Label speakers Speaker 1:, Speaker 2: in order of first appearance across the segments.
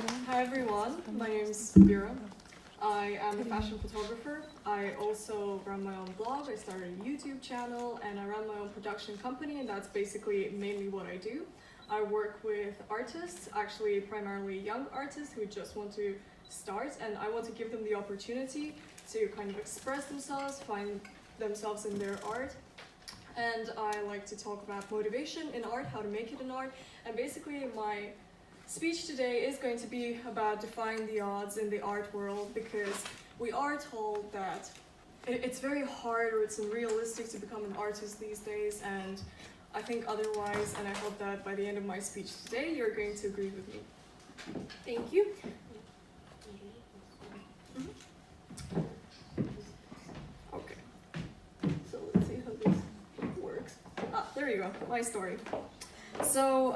Speaker 1: Hi everyone, my name is Vera. I am a fashion photographer. I also run my own blog, I started a YouTube channel, and I run my own production company, and that's basically mainly what I do. I work with artists, actually primarily young artists who just want to start, and I want to give them the opportunity to kind of express themselves, find themselves in their art. And I like to talk about motivation in art, how to make it in art, and basically my speech today is going to be about defying the odds in the art world, because we are told that it's very hard or it's unrealistic to become an artist these days, and I think otherwise, and I hope that by the end of my speech today you're going to agree with me. Thank you. Okay, so let's see how this works. There you go, my story. So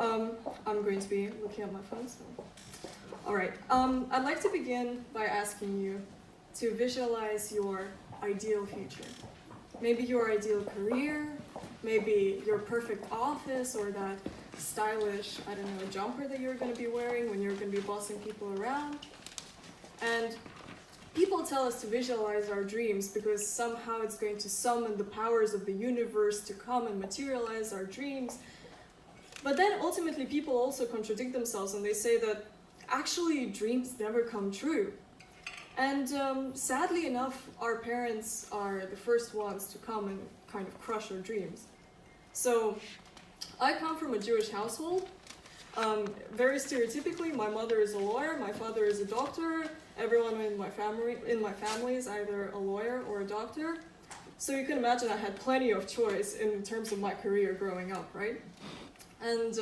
Speaker 1: I'm going to be looking at my phone. So. All right, I'd like to begin by asking you to visualize your ideal future. Maybe your ideal career, maybe your perfect office, or that stylish, I don't know, jumper that you're going to be wearing when you're going to be bossing people around. And people tell us to visualize our dreams because somehow it's going to summon the powers of the universe to come and materialize our dreams. But then ultimately people also contradict themselves and they say that actually dreams never come true. And sadly enough, our parents are the first ones to come and kind of crush our dreams. So I come from a Jewish household. Very stereotypically, my mother is a lawyer, my father is a doctor. Everyone in my family is either a lawyer or a doctor. So you can imagine I had plenty of choice in terms of my career growing up, right? And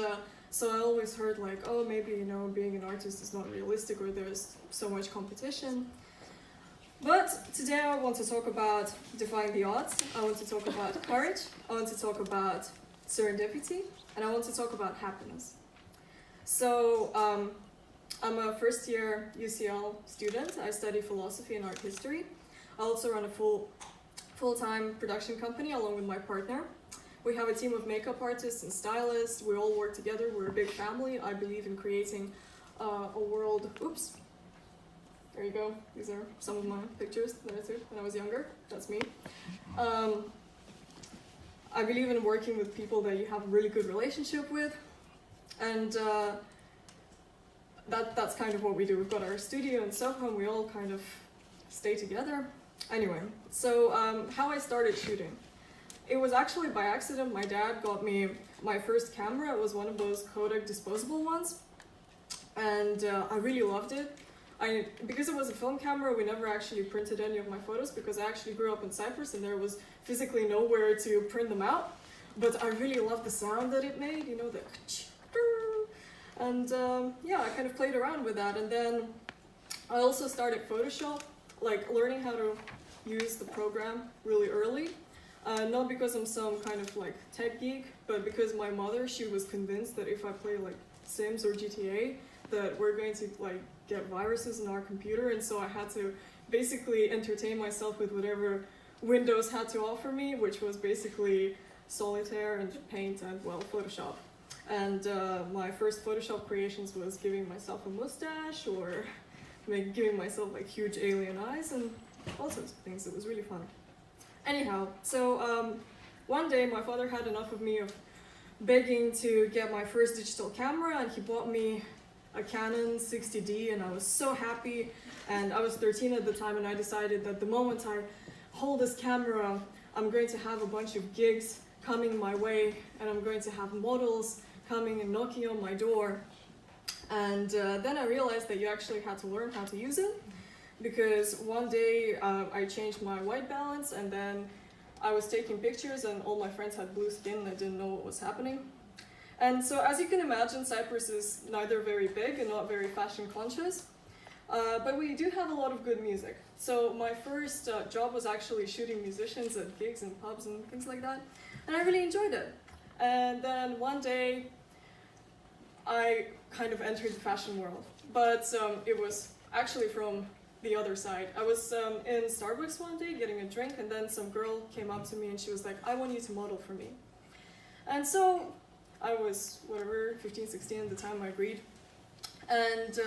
Speaker 1: so I always heard like, oh, maybe, you know, being an artist is not realistic or there's so much competition. But today I want to talk about defying the odds. I want to talk about courage. I want to talk about serendipity. And I want to talk about happiness. So I'm a first year UCL student. I study philosophy and art history. I also run a full-time production company along with my partner. We have a team of makeup artists and stylists. We all work together. We're a big family. I believe in creating a world. Oops. There you go. These are some of my pictures that I took when I was younger. That's me. I believe in working with people that you have a really good relationship with. And that's kind of what we do. We've got our studio in Soho and we all kind of stay together. Anyway, so how I started shooting. It was actually by accident. My dad got me my first camera. It was one of those Kodak disposable ones. And I really loved it. Because it was a film camera, we never actually printed any of my photos because I actually grew up in Cyprus and there was physically nowhere to print them out. But I really loved the sound that it made, you know, the and yeah, I kind of played around with that. And then I also started Photoshop, like learning how to use the program really early. Not because I'm some kind of like tech geek, but because my mother, she was convinced that if I play like Sims or GTA, that we're going to like get viruses in our computer, and so I had to basically entertain myself with whatever Windows had to offer me, which was basically Solitaire and Paint and, well, Photoshop. And my first Photoshop creations was giving myself a mustache or giving myself like huge alien eyes and all sorts of things. It was really fun. Anyhow, so one day my father had enough of me of begging to get my first digital camera, and he bought me a Canon 60D, and I was so happy. And I was 13 at the time, and I decided that the moment I hold this camera, I'm going to have a bunch of gigs coming my way, and I'm going to have models coming and knocking on my door. And then I realized that you actually had to learn how to use it. Because one day I changed my white balance, and then I was taking pictures and all my friends had blue skin and I didn't know what was happening. And so as you can imagine, Cyprus is neither very big and not very fashion conscious, but we do have a lot of good music. So my first job was actually shooting musicians at gigs and pubs and things like that, and I really enjoyed it. And then one day I kind of entered the fashion world, but it was actually from the other side. I was in Starbucks one day getting a drink, and then some girl came up to me and she was like, I want you to model for me. And so I was, whatever, 15, 16 at the time, I agreed. And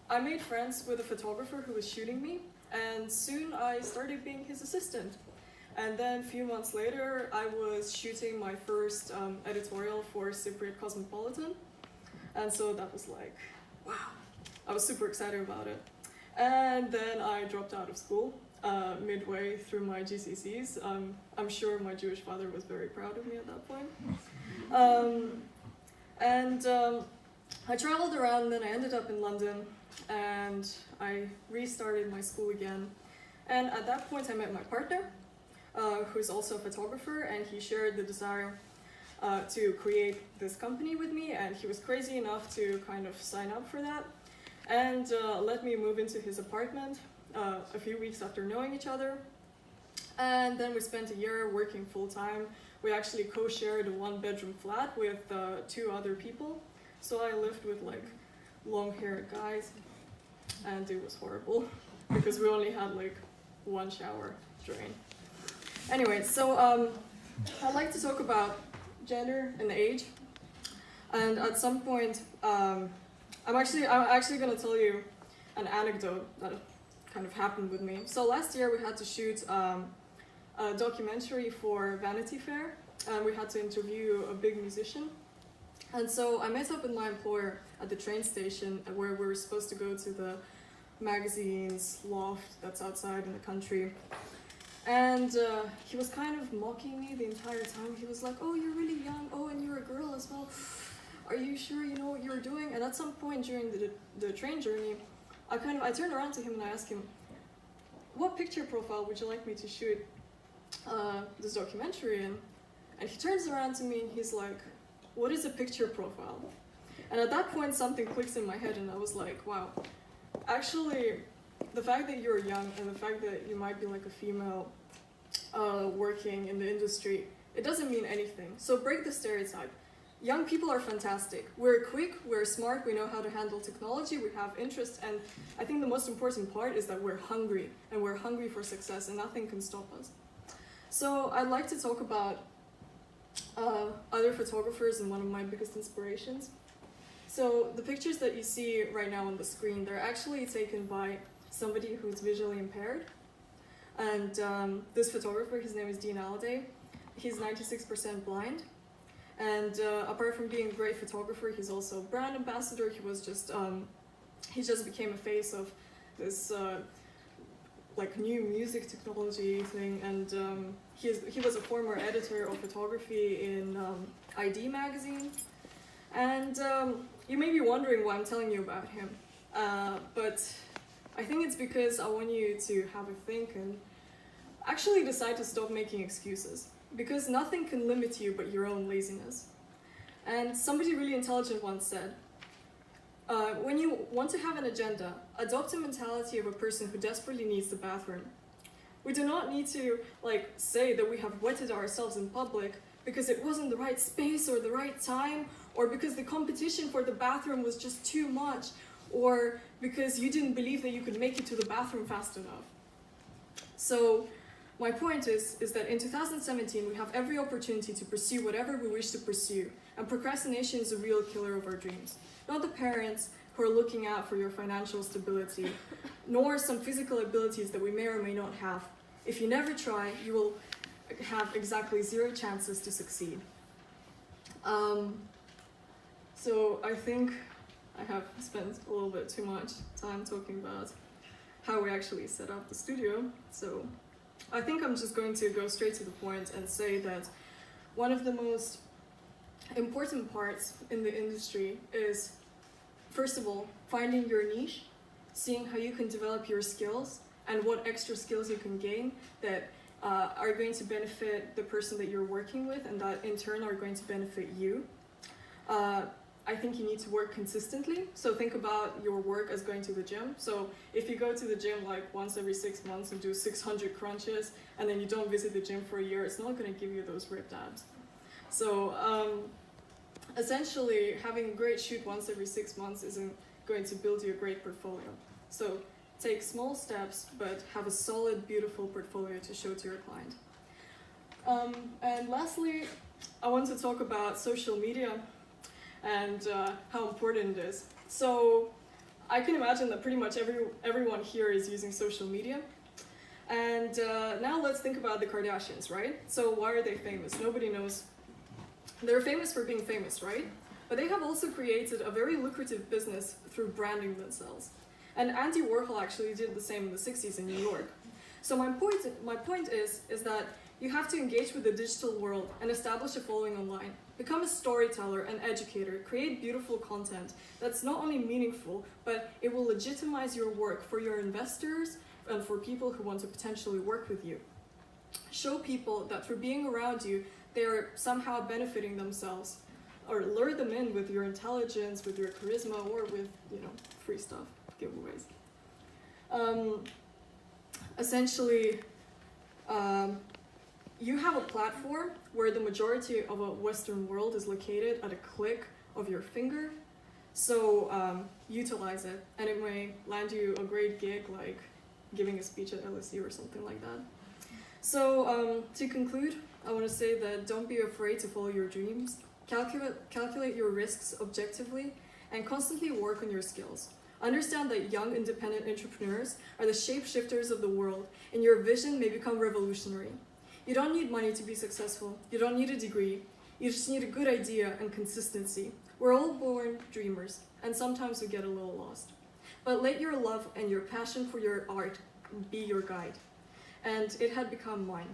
Speaker 1: I made friends with a photographer who was shooting me, and soon I started being his assistant. And then a few months later, I was shooting my first editorial for Cypriot Cosmopolitan. And so that was like, wow, I was super excited about it. And then I dropped out of school midway through my GCSEs. I'm sure my Jewish father was very proud of me at that point. I traveled around, and then I ended up in London, and I restarted my school again. And at that point, I met my partner, who's also a photographer, and he shared the desire to create this company with me, and he was crazy enough to kind of sign up for that and let me move into his apartment a few weeks after knowing each other. And then we spent a year working full-time. We actually co-shared a one-bedroom flat with 2 other people. So I lived with like long-haired guys, and it was horrible because we only had like 1 shower drain. Anyway, so I'd like to talk about gender and age. And at some point, I'm actually going to tell you an anecdote that kind of happened with me. So last year we had to shoot a documentary for Vanity Fair, and we had to interview a big musician. And so I met up with my employer at the train station where we were supposed to go to the magazine's loft that's outside in the country. And he was kind of mocking me the entire time. He was like, oh, you're really young. Oh, and you're a girl as well. Are you sure you know what you're doing? And at some point during the train journey, I turned around to him and I asked him, what picture profile would you like me to shoot this documentary in? And he turns around to me and he's like, what is a picture profile? And at that point, something clicks in my head, and I was like, wow, actually, the fact that you're young and the fact that you might be like a female working in the industry, it doesn't mean anything. So break the stereotype. Young people are fantastic. We're quick, we're smart, we know how to handle technology, we have interest, and I think the most important part is that we're hungry, and we're hungry for success, and nothing can stop us. So I'd like to talk about other photographers and one of my biggest inspirations. So the pictures that you see right now on the screen, they're actually taken by somebody who's visually impaired. And this photographer, his name is Dean Alliday. He's 96% blind. And apart from being a great photographer, he's also a brand ambassador. He just became a face of this like new music technology thing, and he was a former editor of photography in ID magazine. And you may be wondering why I'm telling you about him, but I think it's because I want you to have a think and actually decide to stop making excuses, because nothing can limit you but your own laziness. And somebody really intelligent once said, when you want to have an agenda, adopt the mentality of a person who desperately needs the bathroom. We do not need to say that we have wetted ourselves in public because it wasn't the right space or the right time, or because the competition for the bathroom was just too much, or because you didn't believe that you could make it to the bathroom fast enough. So my point is that in 2017 we have every opportunity to pursue whatever we wish to pursue, and procrastination is a real killer of our dreams. Not the parents who are looking out for your financial stability, nor some physical abilities that we may or may not have. If you never try, you will have exactly 0 chances to succeed. So I think I have spent a little bit too much time talking about how we actually set up the studio. So I think I'm just going to go straight to the point and say that one of the most important parts in the industry is, first of all, finding your niche, seeing how you can develop your skills and what extra skills you can gain that are going to benefit the person that you're working with, and that in turn are going to benefit you. I think you need to work consistently. So think about your work as going to the gym. So if you go to the gym once every 6 months and do 600 crunches, and then you don't visit the gym for a year, it's not going to give you those ripped abs. So essentially, having a great shoot once every 6 months isn't going to build you a great portfolio. So take small steps, but have a solid, beautiful portfolio to show to your client. And lastly, I want to talk about social media and how important it is. So I can imagine that pretty much everyone here is using social media. And now let's think about the Kardashians, right? So why are they famous? Nobody knows. They're famous for being famous, right? But they have also created a very lucrative business through branding themselves. And Andy Warhol actually did the same in the 60s in New York. So my point is that you have to engage with the digital world and establish a following online. Become a storyteller and educator. Create beautiful content that's not only meaningful, but it will legitimize your work for your investors and for people who want to potentially work with you. Show people that through being around you, they are somehow benefiting themselves, or lure them in with your intelligence, with your charisma, or with, free stuff, giveaways. Essentially, you have a platform where the majority of a Western world is located at a click of your finger. So utilize it, and it may land you a great gig like giving a speech at LSE or something like that. So to conclude, I want to say that don't be afraid to follow your dreams. Calculate your risks objectively and constantly work on your skills. Understand that young independent entrepreneurs are the shapeshifters of the world, and your vision may become revolutionary. You don't need money to be successful. You don't need a degree. You just need a good idea and consistency. We're all born dreamers, and sometimes we get a little lost. But let your love and your passion for your art be your guide. And it had become mine.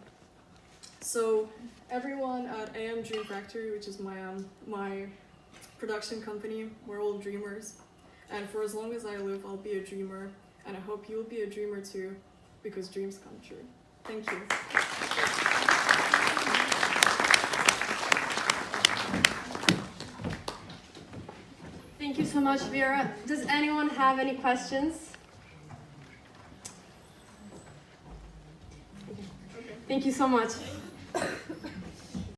Speaker 1: So everyone at AM Dream Factory, which is my production company, we're all dreamers. And for as long as I live, I'll be a dreamer. And I hope you'll be a dreamer too, because dreams come true. Thank you.
Speaker 2: Thank you so much, Vera. Does anyone have any questions? Okay. Thank you so much.